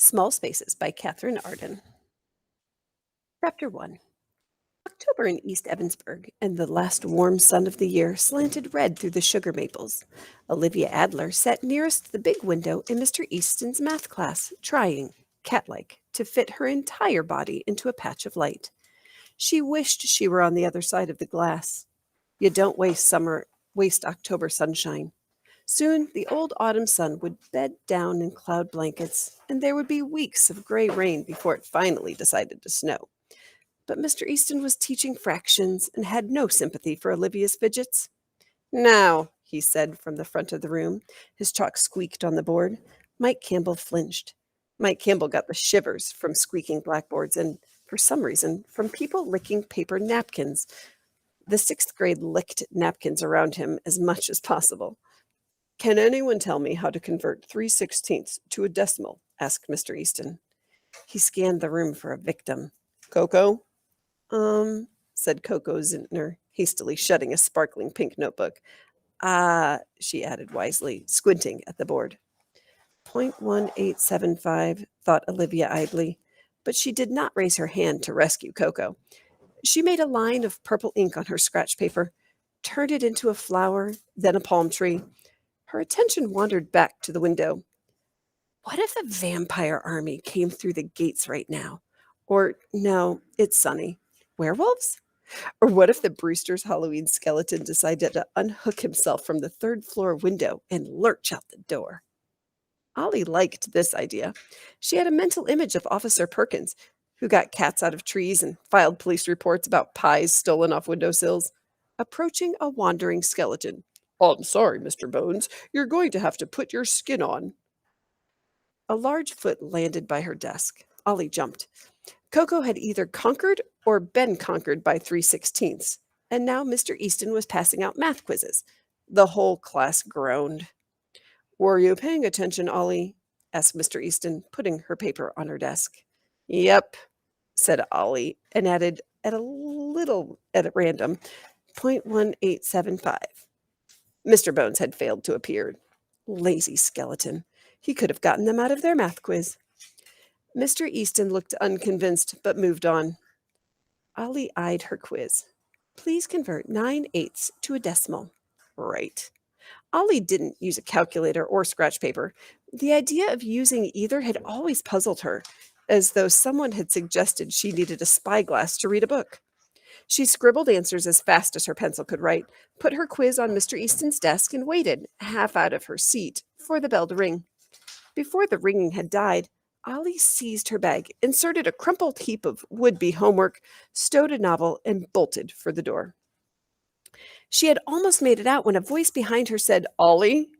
Small Spaces by Katherine Arden. Chapter 1. October in East Evansburg, and the last warm sun of the year slanted red through the sugar maples. Olivia Adler sat nearest the big window in Mr. Easton's math class, trying, cat-like, to fit her entire body into a patch of light. She wished she were on the other side of the glass. You don't waste October sunshine. Soon the old autumn sun would bed down in cloud blankets, and there would be weeks of gray rain before it finally decided to snow. But Mr. Easton was teaching fractions and had no sympathy for Olivia's fidgets. "Now," he said from the front of the room. His chalk squeaked on the board. Mike Campbell flinched. Mike Campbell got the shivers from squeaking blackboards and, for some reason, from people licking paper napkins. The sixth grade licked napkins around him as much as possible. "Can anyone tell me how to convert 3/16 to a decimal?" asked Mr. Easton. He scanned the room for a victim. "Coco?" Said Coco Zintner, hastily shutting a sparkling pink notebook. "Ah," she added wisely, squinting at the board. .1875, thought Olivia idly, but she did not raise her hand to rescue Coco. She made a line of purple ink on her scratch paper, turned it into a flower, then a palm tree. Her attention wandered back to the window. What if a vampire army came through the gates right now? Or, no, it's sunny. Werewolves? Or what if the Brewster's Halloween skeleton decided to unhook himself from the third-floor window and lurch out the door? Ollie liked this idea. She had a mental image of Officer Perkins, who got cats out of trees and filed police reports about pies stolen off windowsills, approaching a wandering skeleton. "I'm sorry, Mr. Bones, you're going to have to put your skin on." A large foot landed by her desk. Ollie jumped. Coco had either conquered or been conquered by 3/16, and now Mr. Easton was passing out math quizzes. The whole class groaned. "Were you paying attention, Ollie?" asked Mr. Easton, putting her paper on her desk. "Yep," said Ollie, and added at random, .1875. Mr. Bones had failed to appear. Lazy skeleton. He could have gotten them out of their math quiz. Mr. Easton looked unconvinced, but moved on. Ollie eyed her quiz. "Please convert 9/8 to a decimal." Right. Ollie didn't use a calculator or scratch paper. The idea of using either had always puzzled her, as though someone had suggested she needed a spyglass to read a book. She scribbled answers as fast as her pencil could write, put her quiz on Mr. Easton's desk, and waited, half out of her seat, for the bell to ring. Before the ringing had died, Ollie seized her bag, inserted a crumpled heap of would-be homework, stowed a novel, and bolted for the door. She had almost made it out when a voice behind her said, "Ollie?"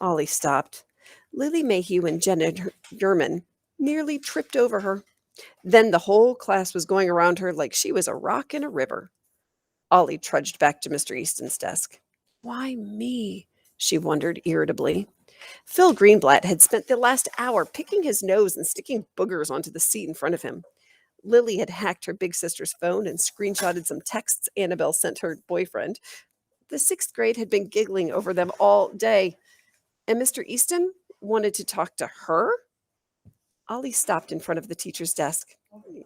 Ollie stopped. Lily Mayhew and Jenna German nearly tripped over her. Then the whole class was going around her like she was a rock in a river. Ollie trudged back to Mr. Easton's desk. "Why me?" she wondered irritably. Phil Greenblatt had spent the last hour picking his nose and sticking boogers onto the seat in front of him. Lily had hacked her big sister's phone and screenshotted some texts Annabelle sent her boyfriend. The sixth grade had been giggling over them all day. And Mr. Easton wanted to talk to her? Ollie stopped in front of the teacher's desk.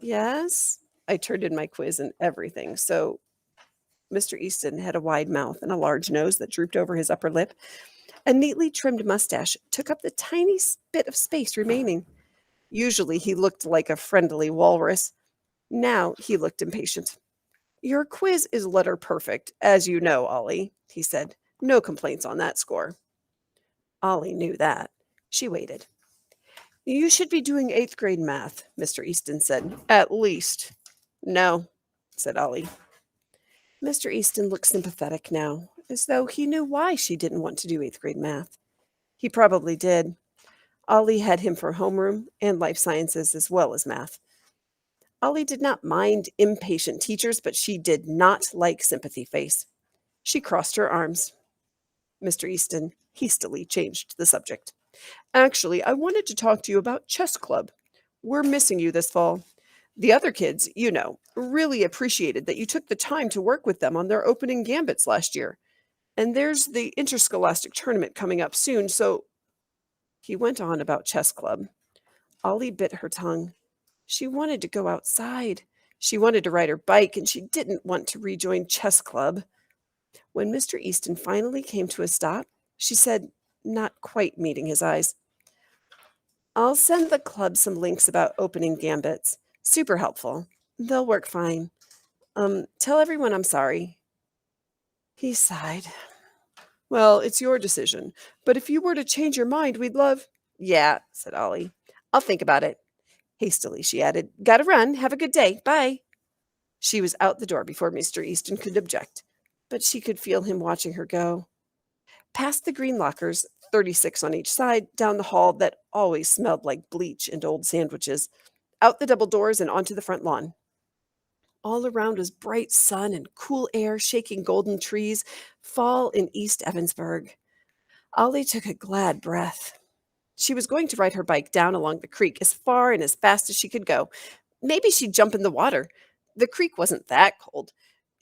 "Yes?" I turned in my quiz and everything. So Mr. Easton had a wide mouth and a large nose that drooped over his upper lip. A neatly trimmed mustache took up the tiny bit of space remaining. Usually he looked like a friendly walrus. Now he looked impatient. "Your quiz is letter perfect, as you know, Ollie," he said. "No complaints on that score." Ollie knew that. She waited. "You should be doing 8th grade math," Mr. Easton said. "At least." "No," said Ollie. Mr. Easton looked sympathetic now, as though he knew why she didn't want to do 8th grade math. He probably did. Ollie had him for homeroom and life sciences as well as math. Ollie did not mind impatient teachers, but she did not like sympathy face. She crossed her arms. Mr. Easton hastily changed the subject. "Actually, I wanted to talk to you about chess club. We're missing you this fall. The other kids, really appreciated that you took the time to work with them on their opening gambits last year. And there's the interscholastic tournament coming up soon, so..." He went on about chess club. Ollie bit her tongue. She wanted to go outside. She wanted to ride her bike, and she didn't want to rejoin chess club. When Mr. Easton finally came to a stop, she said, not quite meeting his eyes, I'll send the club some links about opening gambits. Super helpful. They'll work fine. Tell everyone I'm sorry. He sighed. Well, it's your decision. But if you were to change your mind, we'd love. Yeah, said Ollie. I'll think about it. Hastily, she added, Gotta run. Have a good day. Bye. She was out the door before Mr. Easton could object, but she could feel him watching her go. Past the green lockers, 36 on each side, down the hall that always smelled like bleach and old sandwiches, out the double doors and onto the front lawn. All around was bright sun and cool air shaking golden trees, fall in East Evansburg. Ollie took a glad breath. She was going to ride her bike down along the creek as far and as fast as she could go. Maybe she'd jump in the water. The creek wasn't that cold.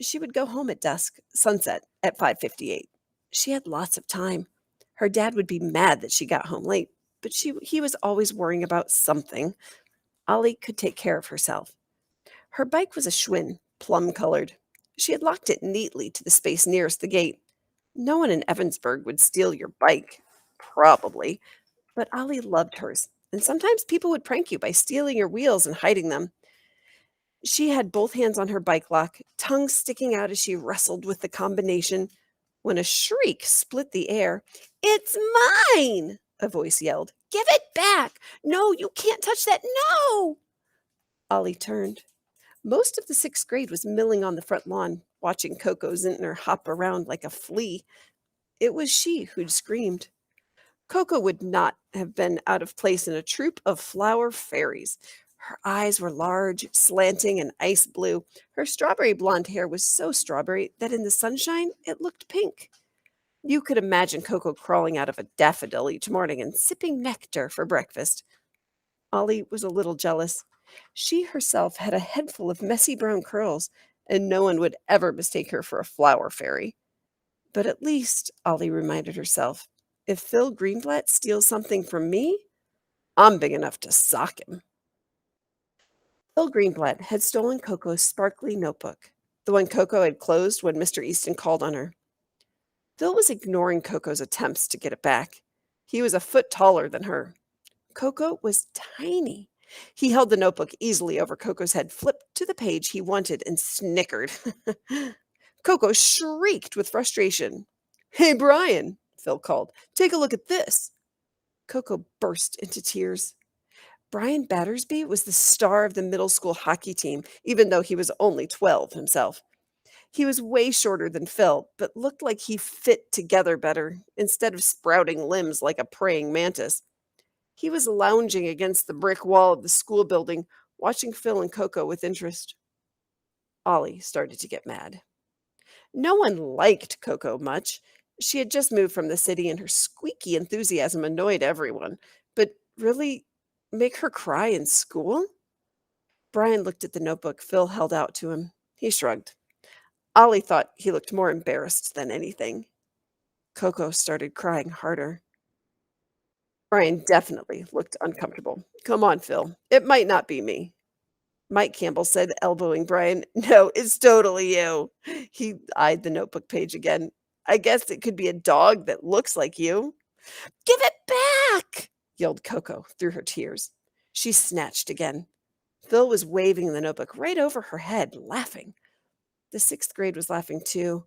She would go home at dusk, sunset, at 5:58. She had lots of time. Her dad would be mad that she got home late, but he was always worrying about something. Ollie could take care of herself. Her bike was a Schwinn, plum-colored. She had locked it neatly to the space nearest the gate. No one in Evansburg would steal your bike. Probably. But Ollie loved hers, and sometimes people would prank you by stealing your wheels and hiding them. She had both hands on her bike lock, tongue sticking out as she wrestled with the combination, when a shriek split the air. It's mine! A voice yelled. Give it back! No, you can't touch that! No! Ollie turned. Most of the sixth grade was milling on the front lawn, watching Coco Zintner hop around like a flea. It was she who'd screamed. Coco would not have been out of place in a troop of flower fairies. Her eyes were large, slanting, and ice blue. Her strawberry blonde hair was so strawberry that in the sunshine it looked pink. You could imagine Coco crawling out of a daffodil each morning and sipping nectar for breakfast. Ollie was a little jealous. She herself had a head full of messy brown curls, and no one would ever mistake her for a flower fairy. But at least, Ollie reminded herself, if Phil Greenblatt steals something from me, I'm big enough to sock him. Phil Greenblatt had stolen Coco's sparkly notebook, the one Coco had closed when Mr. Easton called on her. Phil was ignoring Coco's attempts to get it back. He was a foot taller than her. Coco was tiny. He held the notebook easily over Coco's head, flipped to the page he wanted, and snickered. Coco shrieked with frustration. Hey, Brian, Phil called. Take a look at this. Coco burst into tears. Brian Battersby was the star of the middle school hockey team, even though he was only 12 himself. He was way shorter than Phil, but looked like he fit together better, instead of sprouting limbs like a praying mantis. He was lounging against the brick wall of the school building, watching Phil and Coco with interest. Ollie started to get mad. No one liked Coco much. She had just moved from the city, and her squeaky enthusiasm annoyed everyone. But really, make her cry in school? Brian looked at the notebook Phil held out to him. He shrugged. Ollie thought he looked more embarrassed than anything. Coco started crying harder. Brian definitely looked uncomfortable. Come on, Phil. It might not be me. Mike Campbell said, elbowing Brian. No, it's totally you. He eyed the notebook page again. I guess it could be a dog that looks like you. Give it back, yelled Coco through her tears. She snatched again. Phil was waving the notebook right over her head, laughing. The sixth grade was laughing too,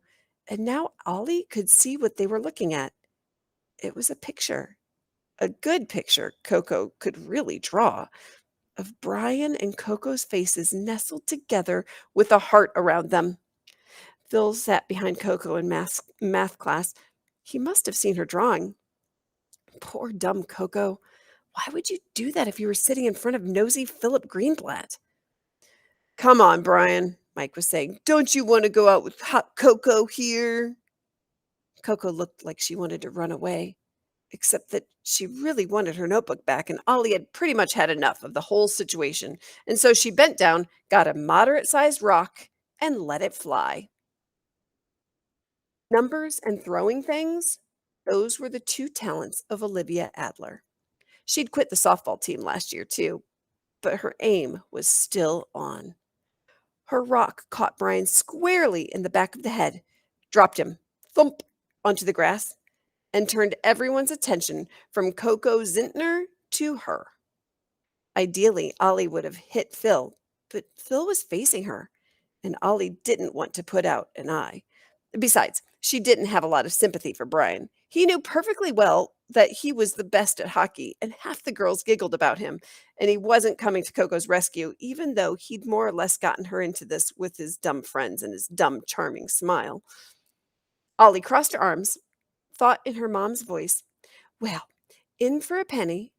and now Ollie could see what they were looking at. It was a picture, a good picture Coco could really draw, of Brian and Coco's faces nestled together with a heart around them. Phil sat behind Coco in math class. He must have seen her drawing. Poor dumb Coco. Why would you do that if you were sitting in front of nosy Philip Greenblatt? Come on, Brian, Mike was saying. Don't you want to go out with hot cocoa here? Coco looked like she wanted to run away, except that she really wanted her notebook back, and Ollie had pretty much had enough of the whole situation. And so she bent down, got a moderate-sized rock, and let it fly. Numbers and throwing things, those were the two talents of Olivia Adler. She'd quit the softball team last year, too, but her aim was still on. Her rock caught Brian squarely in the back of the head, dropped him, thump, onto the grass, and turned everyone's attention from Coco Zintner to her. Ideally, Ollie would have hit Phil, but Phil was facing her, and Ollie didn't want to put out an eye. Besides, she didn't have a lot of sympathy for Brian. He knew perfectly well that he was the best at hockey, and half the girls giggled about him, and he wasn't coming to Coco's rescue, even though he'd more or less gotten her into this with his dumb friends and his dumb, charming smile. Ollie crossed her arms, thought in her mom's voice, "Well, in for a penny,"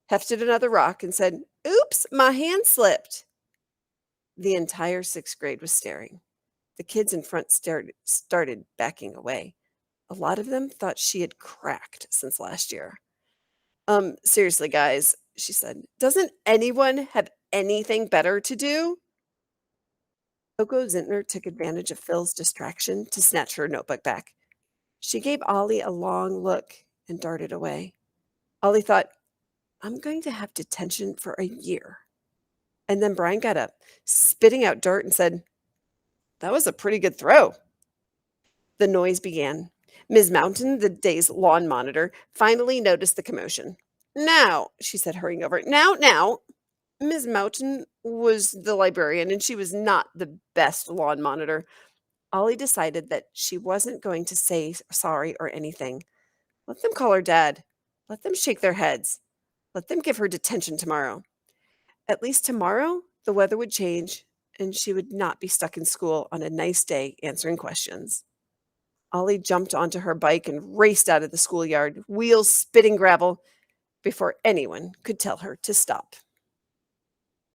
hefted another rock, and said, "Oops, my hand slipped." The entire sixth grade was staring. The kids in front started backing away. A lot of them thought she had cracked since last year. Seriously, guys," she said, "doesn't anyone have anything better to do?" Coco Zintner took advantage of Phil's distraction to snatch her notebook back. She gave Ollie a long look and darted away. Ollie thought, "I'm going to have detention for a year." And then Brian got up, spitting out dirt, and said, "That was a pretty good throw." The noise began. Ms. Mountain, the day's lawn monitor, finally noticed the commotion. "Now," she said, hurrying over. Now. Ms. Mountain was the librarian, and she was not the best lawn monitor. Ollie decided that she wasn't going to say sorry or anything. Let them call her dad. Let them shake their heads. Let them give her detention tomorrow. At least tomorrow, the weather would change, and she would not be stuck in school on a nice day answering questions. Ollie jumped onto her bike and raced out of the schoolyard, wheels spitting gravel, before anyone could tell her to stop.